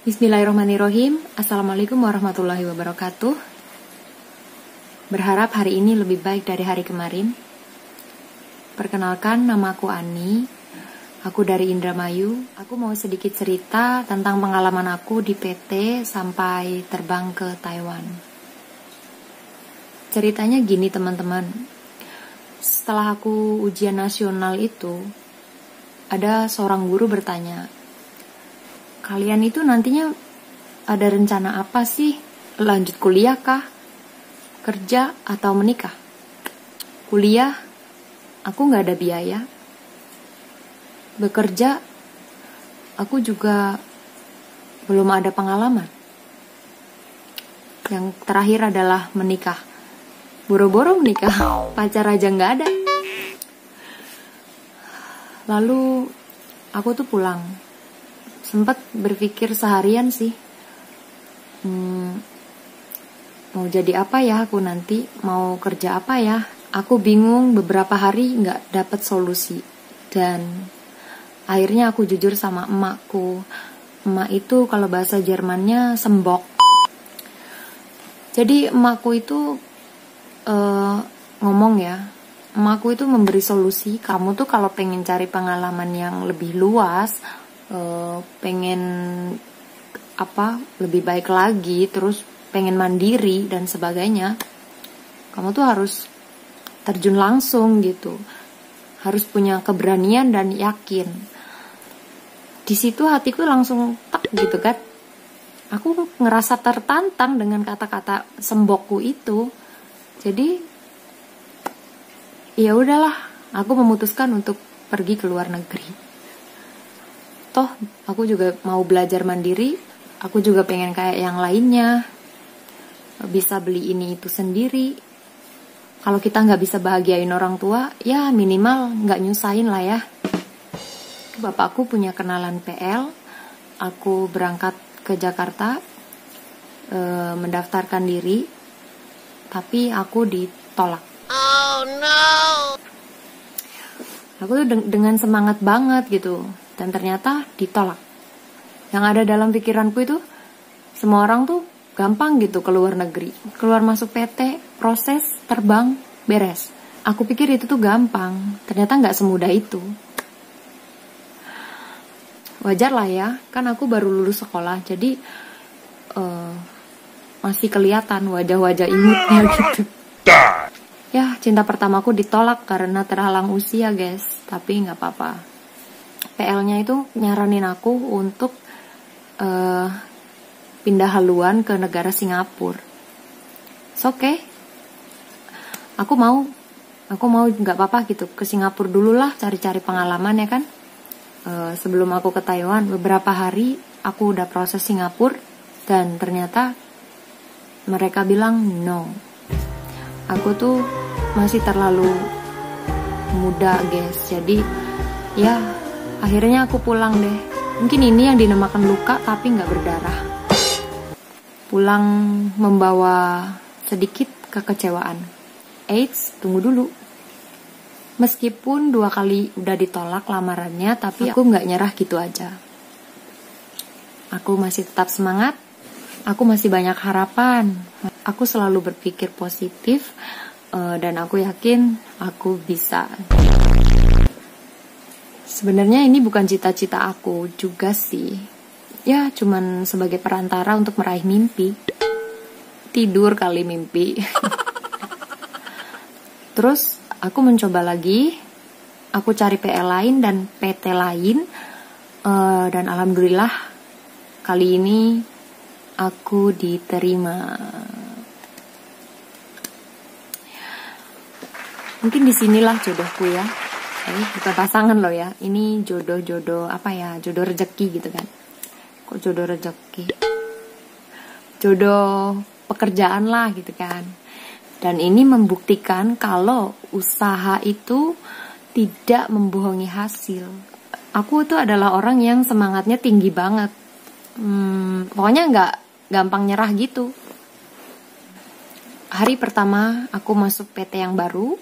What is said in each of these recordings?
Bismillahirrahmanirrahim. Assalamualaikum warahmatullahi wabarakatuh. Berharap hari ini lebih baik dari hari kemarin. Perkenalkan, nama aku Ani. Aku dari Indramayu. Aku mau sedikit cerita tentang pengalaman aku di PT sampai terbang ke Taiwan. Ceritanya gini teman-teman. Setelah aku ujian nasional itu, ada seorang guru bertanya, kalian itu nantinya ada rencana apa sih? Lanjut kuliah kah? Kerja atau menikah? Kuliah, aku gak ada biaya. Bekerja, aku juga belum ada pengalaman. Yang terakhir adalah menikah. Boro-boro menikah, pacar aja gak ada. Lalu, aku tuh pulang. Sempat berpikir seharian sih, mau jadi apa ya aku nanti, mau kerja apa ya. Aku bingung, beberapa hari gak dapat solusi. Dan akhirnya aku jujur sama emakku. Emak itu kalau bahasa Jermannya sembok. Jadi emakku itu ngomong ya, emakku itu memberi solusi. Kamu tuh kalau pengen cari pengalaman yang lebih luas, pengen lebih baik lagi, terus pengen mandiri dan sebagainya, kamu tuh harus terjun langsung gitu, harus punya keberanian dan yakin. Di situ hatiku langsung tak gitu kan, aku ngerasa tertantang dengan kata-kata sembokku itu. Jadi ya udahlah, aku memutuskan untuk pergi ke luar negeri. Toh, aku juga mau belajar mandiri, aku juga pengen kayak yang lainnya, bisa beli ini itu sendiri. Kalau kita nggak bisa bahagiain orang tua, ya minimal nggak nyusahin lah ya. Bapakku punya kenalan PL, aku berangkat ke Jakarta, mendaftarkan diri, tapi aku ditolak. Oh no! Aku tuh dengan semangat banget gitu. Dan ternyata ditolak. Yang ada dalam pikiranku itu, semua orang tuh gampang gitu ke luar negeri. Keluar masuk PT, proses, terbang, beres. Aku pikir itu tuh gampang. Ternyata gak semudah itu. Wajar lah ya, kan aku baru lulus sekolah. Jadi masih kelihatan wajah-wajah imutnya gitu. Ya, cinta pertamaku ditolak karena terhalang usia guys. Tapi gak apa-apa. PL-nya itu nyaranin aku untuk pindah haluan ke negara Singapura. Oke. Aku mau nggak apa-apa gitu, ke Singapura dulu lah, cari-cari pengalaman ya kan. Sebelum aku ke Taiwan, beberapa hari aku udah proses Singapura dan ternyata mereka bilang no. Aku tuh masih terlalu muda guys, jadi ya akhirnya aku pulang deh. Mungkin ini yang dinamakan luka tapi nggak berdarah. Pulang membawa sedikit kekecewaan. Eits, tunggu dulu. Meskipun 2 kali udah ditolak lamarannya, tapi aku nggak nyerah gitu aja. Aku masih tetap semangat. Aku masih banyak harapan. Aku selalu berpikir positif, dan aku yakin aku bisa. Sebenarnya ini bukan cita-cita aku juga sih. Ya, cuman sebagai perantara untuk meraih mimpi. Tidur kali mimpi. Terus aku mencoba lagi. Aku cari PL lain dan PT lain. Dan alhamdulillah kali ini aku diterima. Mungkin disinilah jodohku ya. Bukan pasangan loh ya, ini jodoh apa ya, jodoh rezeki gitu kan. Kok jodoh rezeki, jodoh pekerjaan lah gitu kan. Dan ini membuktikan kalau usaha itu tidak membohongi hasil. Aku tuh adalah orang yang semangatnya tinggi banget, pokoknya nggak gampang nyerah gitu. Hari pertama aku masuk PT yang baru,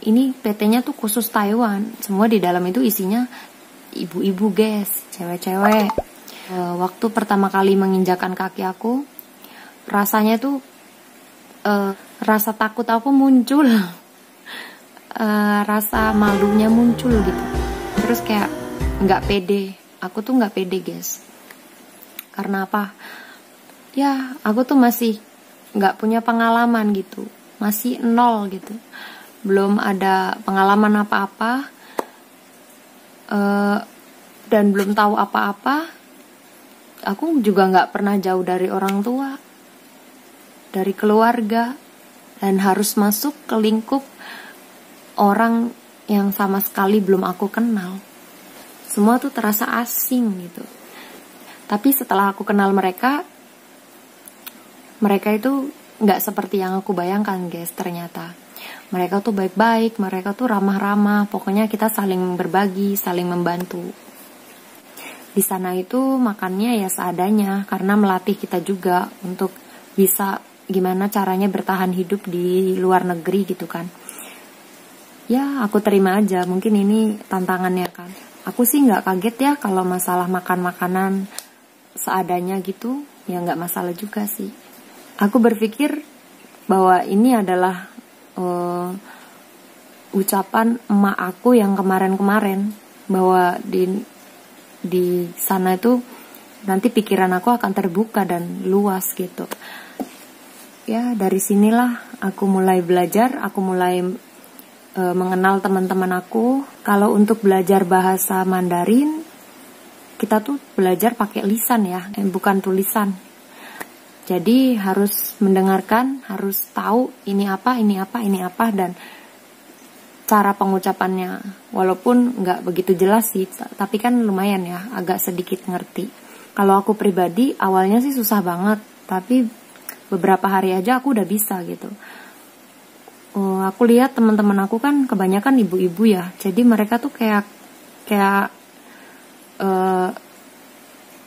ini PT-nya tuh khusus Taiwan. Semua di dalam itu isinya ibu-ibu guys, cewek-cewek. Waktu pertama kali menginjakan kaki aku, rasanya tuh rasa takut aku muncul, rasa malunya muncul gitu. Terus kayak nggak pede, aku tuh nggak pede guys. Karena apa? Ya aku tuh masih nggak punya pengalaman gitu, masih nol gitu, belum ada pengalaman apa-apa, dan belum tahu apa-apa. Aku juga nggak pernah jauh dari orang tua, dari keluarga, dan harus masuk ke lingkup orang yang sama sekali belum aku kenal. Semua tuh terasa asing gitu. Tapi setelah aku kenal mereka itu nggak seperti yang aku bayangkan guys. Ternyata mereka tuh baik-baik, mereka tuh ramah-ramah. Pokoknya kita saling berbagi, saling membantu. Di sana itu makannya ya seadanya, karena melatih kita juga untuk bisa gimana caranya bertahan hidup di luar negeri gitu kan. Ya aku terima aja, mungkin ini tantangannya kan. Aku sih nggak kaget ya kalau masalah makan makanan seadanya gitu, ya nggak masalah juga sih. Aku berpikir bahwa ini adalah ucapan emak aku yang kemarin-kemarin, bahwa di sana itu nanti pikiran aku akan terbuka dan luas gitu. Ya dari sinilah aku mulai belajar, aku mulai mengenal teman-teman aku. Kalau untuk belajar bahasa Mandarin, kita tuh belajar pakai lisan ya, bukan tulisan. Jadi harus mendengarkan, harus tahu ini apa, dan cara pengucapannya. Walaupun nggak begitu jelas sih, tapi kan lumayan ya, agak sedikit ngerti. Kalau aku pribadi, awalnya sih susah banget, tapi beberapa hari aja aku udah bisa gitu. Aku lihat teman-teman aku kan kebanyakan ibu-ibu ya, jadi mereka tuh kayak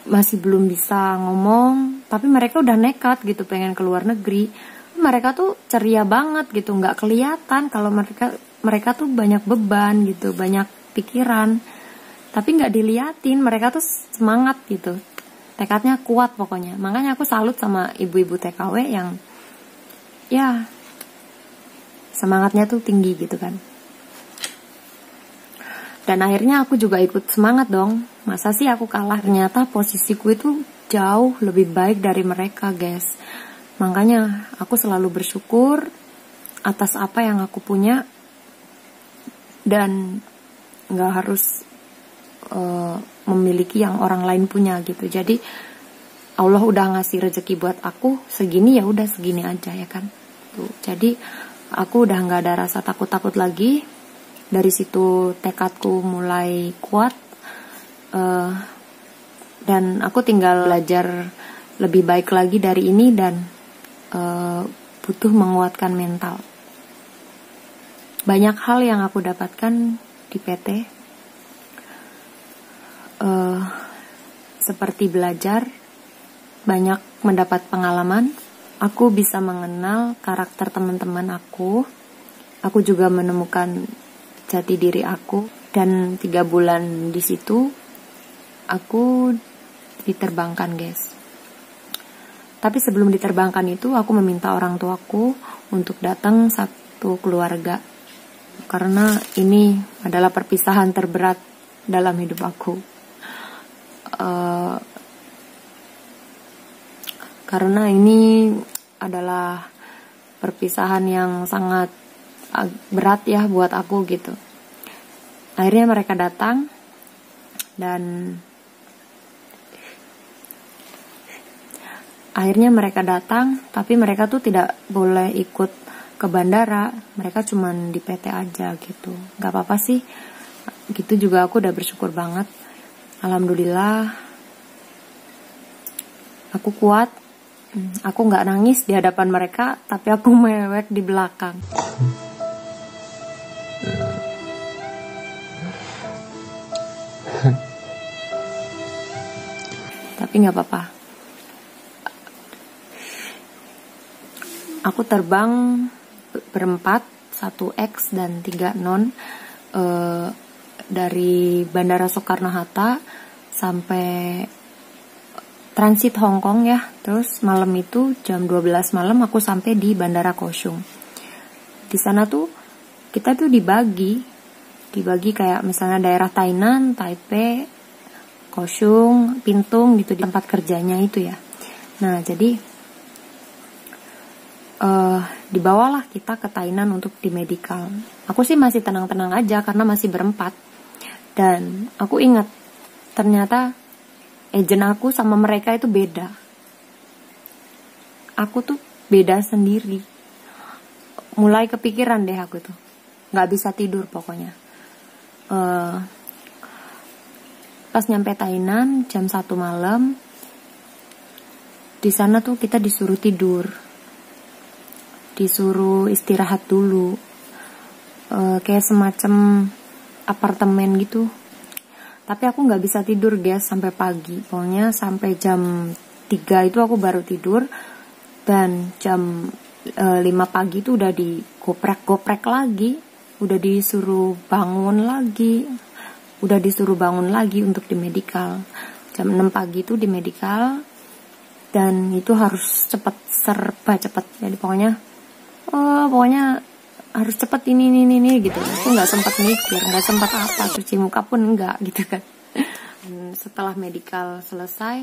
masih belum bisa ngomong, tapi mereka udah nekat gitu pengen ke luar negeri. Mereka tuh ceria banget gitu, nggak kelihatan kalau mereka tuh banyak beban gitu, banyak pikiran, tapi nggak diliatin. Mereka tuh semangat gitu, tekadnya kuat pokoknya. Makanya aku salut sama ibu-ibu TKW yang ya semangatnya tuh tinggi gitu kan. Dan akhirnya aku juga ikut semangat dong. Masa sih aku kalah? Ternyata posisiku itu jauh lebih baik dari mereka guys. Makanya aku selalu bersyukur atas apa yang aku punya, dan gak harus memiliki yang orang lain punya gitu. Jadi Allah udah ngasih rezeki buat aku segini, ya udah segini aja ya kan. Tuh, jadi aku udah gak ada rasa takut-takut lagi. Dari situ tekadku mulai kuat, dan aku tinggal belajar lebih baik lagi dari ini, dan butuh menguatkan mental. Banyak hal yang aku dapatkan di PT, seperti belajar, banyak mendapat pengalaman. Aku bisa mengenal karakter teman-teman aku. Aku juga menemukan jati diri aku, dan 3 bulan di situ aku diterbangkan guys. Tapi sebelum diterbangkan itu aku meminta orang tuaku untuk datang satu keluarga, karena ini adalah perpisahan terberat dalam hidup aku. Karena ini adalah perpisahan yang sangat berat ya buat aku gitu. Akhirnya mereka datang, dan tapi mereka tuh tidak boleh ikut ke bandara. Mereka cuman di PT aja gitu. Gak apa-apa sih, gitu juga aku udah bersyukur banget. Alhamdulillah aku kuat. Aku gak nangis di hadapan mereka, tapi aku mewek di belakang. Tapi gak apa-apa. Aku terbang berempat, 1 X dan 3 non, dari Bandara Soekarno-Hatta sampai transit Hong Kong ya. Terus malam itu jam 12 malam aku sampai di Bandara Kaohsiung. Di sana tuh kita tuh dibagi kayak misalnya daerah Tainan, Taipei, Kaohsiung, Pintung gitu di tempat kerjanya itu ya. Nah jadi dibawalah kita ke Tainan untuk di medical. Aku sih masih tenang-tenang aja karena masih berempat. Dan aku ingat ternyata agent aku sama mereka itu beda. Aku tuh beda sendiri. Mulai kepikiran deh aku tuh, nggak bisa tidur pokoknya. Pas nyampe Tainan jam 1 malam, di sana tuh kita disuruh tidur, disuruh istirahat dulu, kayak semacam apartemen gitu. Tapi aku nggak bisa tidur guys sampai pagi. Pokoknya sampai jam 3 itu aku baru tidur. Dan jam 5 pagi itu udah digoprek-goprek lagi. Udah disuruh bangun lagi. Untuk di medical. Jam 6 pagi itu di medical. Dan itu harus cepet, serba cepet. Jadi pokoknya harus cepet ini gitu. Aku nggak sempat mikir, nggak sempat apa, cuci muka pun enggak gitu kan. Dan setelah medical selesai,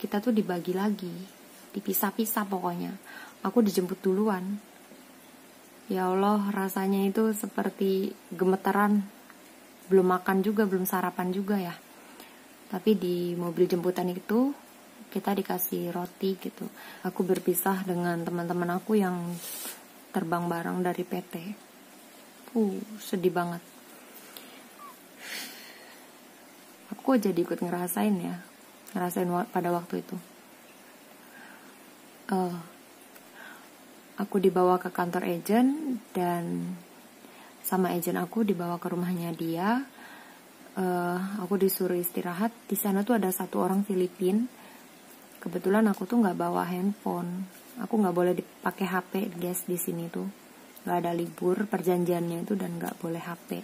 kita tuh dibagi lagi, dipisah-pisah pokoknya. Aku dijemput duluan. Ya Allah, rasanya itu seperti gemeteran. Belum makan juga, belum sarapan juga ya. Tapi di mobil jemputan itu kita dikasih roti gitu. Aku berpisah dengan teman-teman aku yang terbang bareng dari PT. Sedih banget. Aku jadi ikut ngerasain pada waktu itu. Aku dibawa ke kantor agent dan sama agent aku dibawa ke rumahnya dia. Aku disuruh istirahat. Di sana tuh ada satu orang Filipin. Kebetulan aku tuh nggak bawa handphone. Aku nggak boleh dipakai HP guys di sini tuh, nggak ada libur perjanjiannya itu dan nggak boleh HP.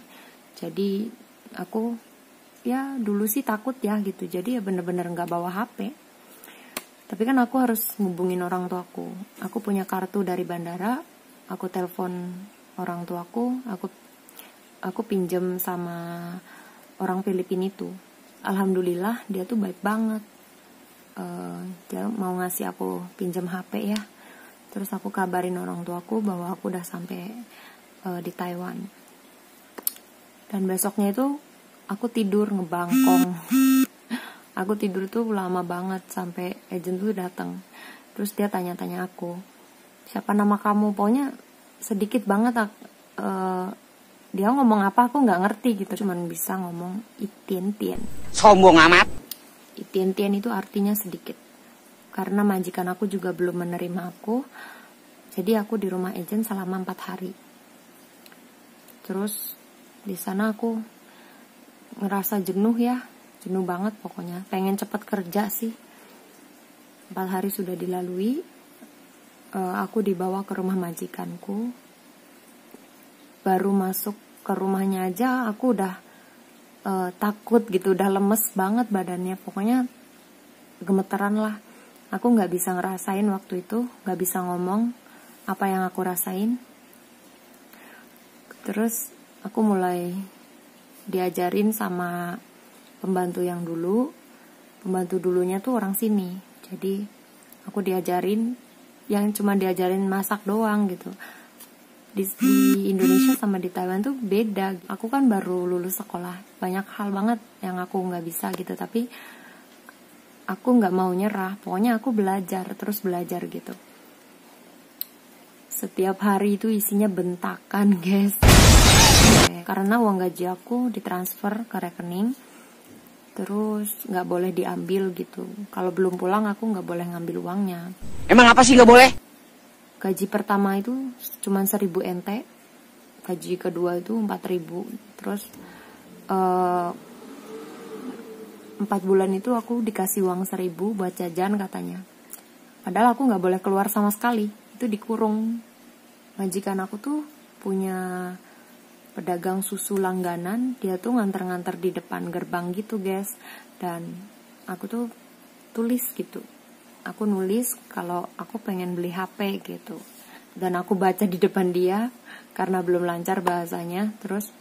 Jadi aku ya dulu sih takut ya gitu, jadi ya bener-bener nggak bawa HP. Tapi kan aku harus ngubungin orang tuaku. Aku punya kartu dari bandara, aku telepon orang tuaku, aku pinjem sama orang Filipina itu. Alhamdulillah dia tuh baik banget. Dia mau ngasih aku pinjam HP ya. Terus aku kabarin orang tuaku bahwa aku udah sampai di Taiwan. Dan besoknya itu aku tidur ngebangkong. Aku tidur tuh lama banget sampai agent tuh datang. Terus dia tanya-tanya aku, siapa nama kamu? Pokoknya sedikit banget. Dia ngomong apa aku nggak ngerti gitu. Cuman bisa ngomong Itian-tian. Sombong amat. Itian-tian itu artinya sedikit. Karena majikan aku juga belum menerima aku. Jadi aku di rumah agent selama 4 hari. Terus di sana aku ngerasa jenuh ya. Jenuh banget pokoknya. Pengen cepet kerja sih. 4 hari sudah dilalui. Aku dibawa ke rumah majikanku. Baru masuk ke rumahnya aja aku udah takut gitu. Udah lemes banget badannya. Pokoknya gemeteran lah. Aku gak bisa ngerasain waktu itu, gak bisa ngomong apa yang aku rasain. Terus aku mulai diajarin sama pembantu yang dulu. Pembantu dulunya tuh orang sini. Jadi aku diajarin, yang cuma diajarin masak doang gitu. Di Indonesia sama di Taiwan tuh beda. Aku kan baru lulus sekolah, banyak hal banget yang aku gak bisa gitu. Tapi aku nggak mau nyerah, pokoknya aku terus belajar gitu. Setiap hari itu isinya bentakan guys. Karena uang gaji aku ditransfer ke rekening, terus nggak boleh diambil gitu. Kalau belum pulang aku nggak boleh ngambil uangnya. Emang apa sih nggak boleh? Gaji pertama itu cuma 1.000 NT, gaji kedua itu 4.000, terus 4 bulan itu aku dikasih uang 1.000 buat jajan katanya. Padahal aku gak boleh keluar sama sekali. Itu dikurung. Majikan aku tuh punya pedagang susu langganan. Dia tuh nganter-nganter di depan gerbang gitu guys. Dan aku tuh tulis gitu. Aku nulis kalau aku pengen beli HP gitu. Dan aku baca di depan dia karena belum lancar bahasanya. Terus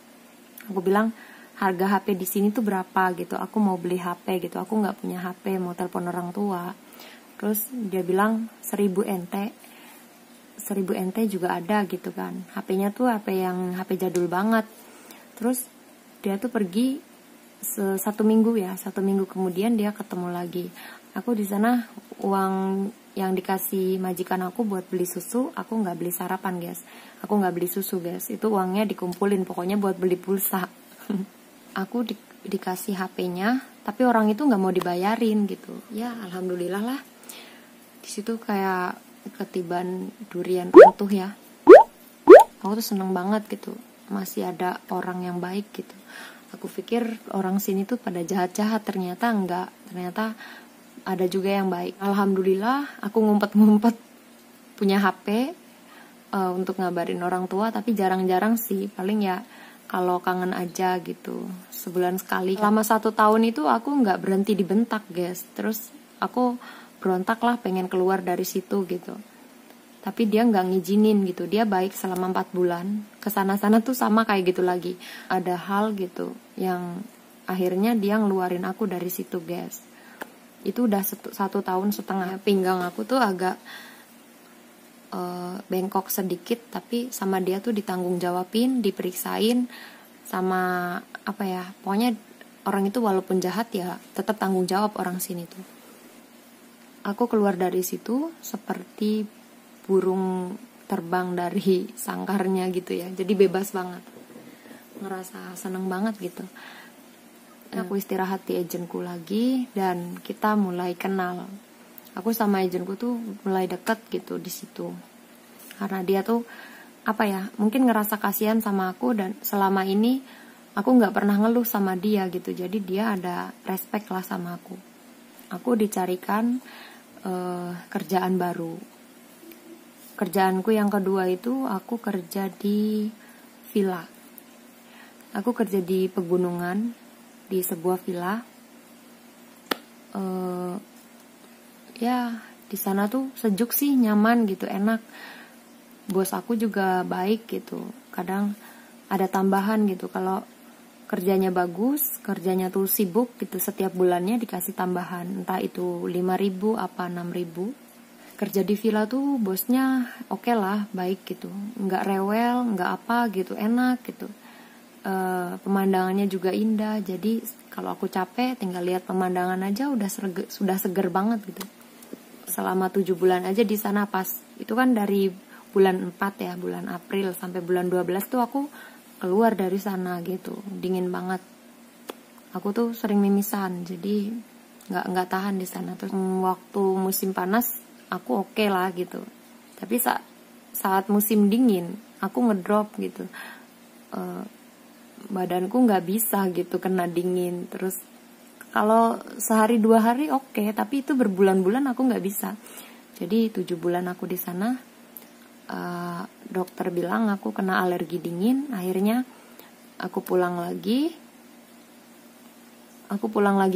aku bilang harga HP di sini tuh berapa gitu. Aku mau beli HP gitu. Aku nggak punya HP, mau telepon orang tua. Terus dia bilang 1000 NT. 1000 NT juga ada gitu kan. HP-nya tuh HP jadul banget. Terus dia tuh pergi 1 minggu ya. 1 minggu kemudian dia ketemu lagi. Aku di sana uang yang dikasih majikan aku buat beli susu, aku nggak beli sarapan guys. Aku nggak beli susu guys. Itu uangnya dikumpulin pokoknya buat beli pulsa. Aku dikasih HP-nya, tapi orang itu nggak mau dibayarin gitu. Ya alhamdulillah lah. Di situ kayak ketiban durian runtuh ya. Aku tuh seneng banget gitu. Masih ada orang yang baik gitu. Aku pikir orang sini tuh pada jahat-jahat, ternyata enggak. Ternyata ada juga yang baik. Alhamdulillah aku ngumpet-ngumpet punya HP untuk ngabarin orang tua, tapi jarang-jarang sih. Paling ya kalau kangen aja gitu, sebulan sekali. Selama 1 tahun itu aku nggak berhenti dibentak guys. Terus aku berontak lah, pengen keluar dari situ gitu. Tapi dia nggak ngizinin gitu. Dia baik selama 4 bulan. Kesana-sana tuh sama kayak gitu lagi. Ada hal gitu yang akhirnya dia ngeluarin aku dari situ guys. Itu udah 1 tahun setengah. Pinggang aku tuh agak bengkok sedikit, tapi sama dia tuh ditanggung jawabin, diperiksain, sama apa ya, pokoknya orang itu walaupun jahat ya tetap tanggung jawab orang sini tuh. Aku keluar dari situ seperti burung terbang dari sangkarnya gitu ya, jadi bebas banget, ngerasa seneng banget gitu. Aku istirahat di agenku lagi dan kita mulai kenal. Aku sama agenku tuh mulai deket gitu di situ. Karena dia tuh apa ya, mungkin ngerasa kasihan sama aku dan selama ini aku nggak pernah ngeluh sama dia gitu. Jadi dia ada respect lah sama aku. Aku dicarikan kerjaan baru. Kerjaanku yang kedua itu aku kerja di villa. Aku kerja di pegunungan, di sebuah villa. Ya di sana tuh sejuk sih, nyaman gitu, enak. Bos aku juga baik gitu. Kadang ada tambahan gitu kalau kerjanya bagus, kerjanya tuh sibuk gitu, setiap bulannya dikasih tambahan, entah itu 5.000 apa 6.000. Kerja di villa tuh bosnya oke lah, baik gitu, nggak rewel, nggak apa gitu, enak gitu. Pemandangannya juga indah, jadi kalau aku capek tinggal lihat pemandangan aja sudah seger banget gitu. Selama 7 bulan aja di sana, pas itu kan dari bulan 4 ya, bulan April sampai bulan 12 tuh aku keluar dari sana gitu, dingin banget. Aku tuh sering mimisan, jadi nggak tahan di sana. Terus waktu musim panas aku oke lah gitu, tapi saat musim dingin aku ngedrop gitu. Badanku nggak bisa gitu kena dingin. Terus kalau sehari 2 hari oke, tapi itu berbulan-bulan aku nggak bisa. Jadi 7 bulan aku di sana, dokter bilang aku kena alergi dingin. Akhirnya aku pulang lagi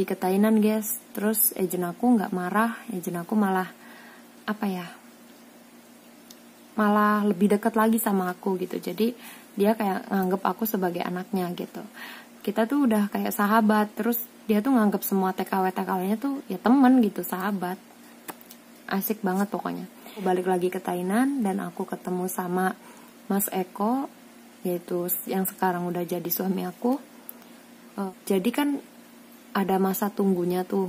ke Thailand guys. Terus agen aku nggak marah, agen aku malah apa ya, malah lebih dekat lagi sama aku gitu. Jadi dia kayak nganggep aku sebagai anaknya gitu. Kita tuh udah kayak sahabat. Terus dia tuh nganggep semua TKW-TKW-nya tuh ya temen gitu, sahabat. Asik banget pokoknya. Aku balik lagi ke Thailand dan aku ketemu sama Mas Eko, yaitu yang sekarang udah jadi suami aku. Jadi kan ada masa tunggunya tuh.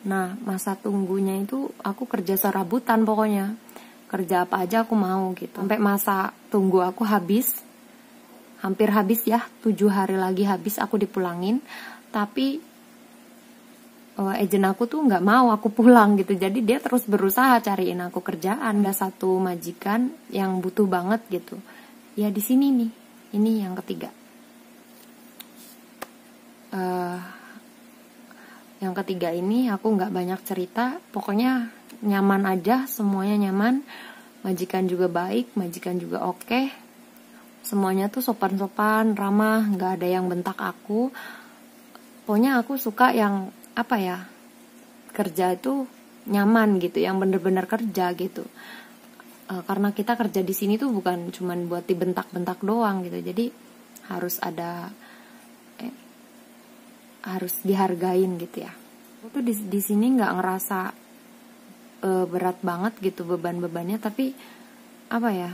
Nah masa tunggunya itu aku kerja serabutan pokoknya. Kerja apa aja aku mau gitu. Sampai masa tunggu aku habis, hampir habis ya, 7 hari lagi habis aku dipulangin. Tapi agen aku tuh nggak mau aku pulang gitu. Jadi dia terus berusaha cariin aku kerjaan. Ada satu majikan yang butuh banget gitu. Ya di sini nih, ini yang ketiga. Yang ketiga ini aku nggak banyak cerita, pokoknya nyaman aja, semuanya nyaman. Majikan juga baik, majikan juga oke. Semuanya tuh sopan-sopan, ramah, nggak ada yang bentak aku. Pokoknya aku suka yang apa ya, kerja itu nyaman gitu, yang bener-bener kerja gitu. Karena kita kerja di sini tuh bukan cuman buat dibentak-bentak doang gitu, jadi harus harus dihargain gitu ya. Aku tuh di sini nggak ngerasa berat banget gitu beban-bebannya, tapi apa ya?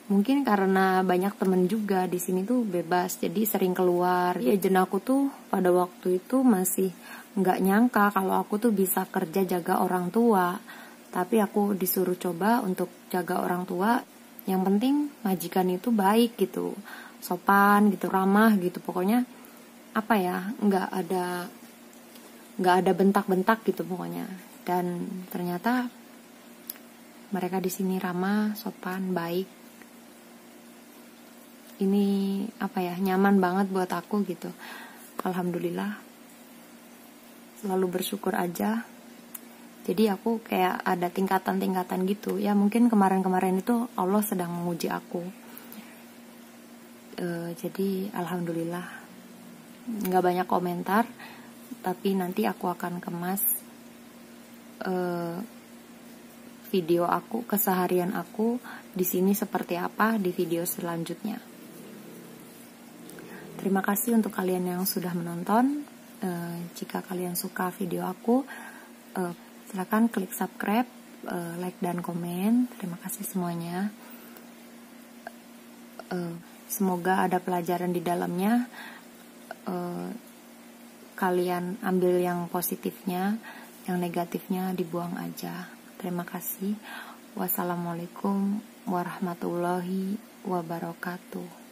Mungkin karena banyak temen juga di sini tuh bebas, jadi sering keluar. Agent aku tuh pada waktu itu masih nggak nyangka kalau aku tuh bisa kerja jaga orang tua. Tapi aku disuruh coba untuk jaga orang tua. Yang penting majikan itu baik gitu, sopan gitu, ramah gitu. Pokoknya apa ya, nggak ada bentak-bentak gitu pokoknya. Dan ternyata mereka di sini ramah, sopan, baik. Ini apa ya, nyaman banget buat aku gitu. Alhamdulillah, selalu bersyukur aja. Jadi aku kayak ada tingkatan-tingkatan gitu ya. Mungkin kemarin-kemarin itu Allah sedang menguji aku. Jadi alhamdulillah, nggak banyak komentar, tapi nanti aku akan kemas video aku, keseharian aku di sini seperti apa di video selanjutnya. Terima kasih untuk kalian yang sudah menonton. Jika kalian suka video aku, silakan klik subscribe, like dan komen. Terima kasih semuanya. Semoga ada pelajaran di dalamnya. Kalian ambil yang positifnya, yang negatifnya dibuang aja. Terima kasih. Wassalamualaikum warahmatullahi wabarakatuh.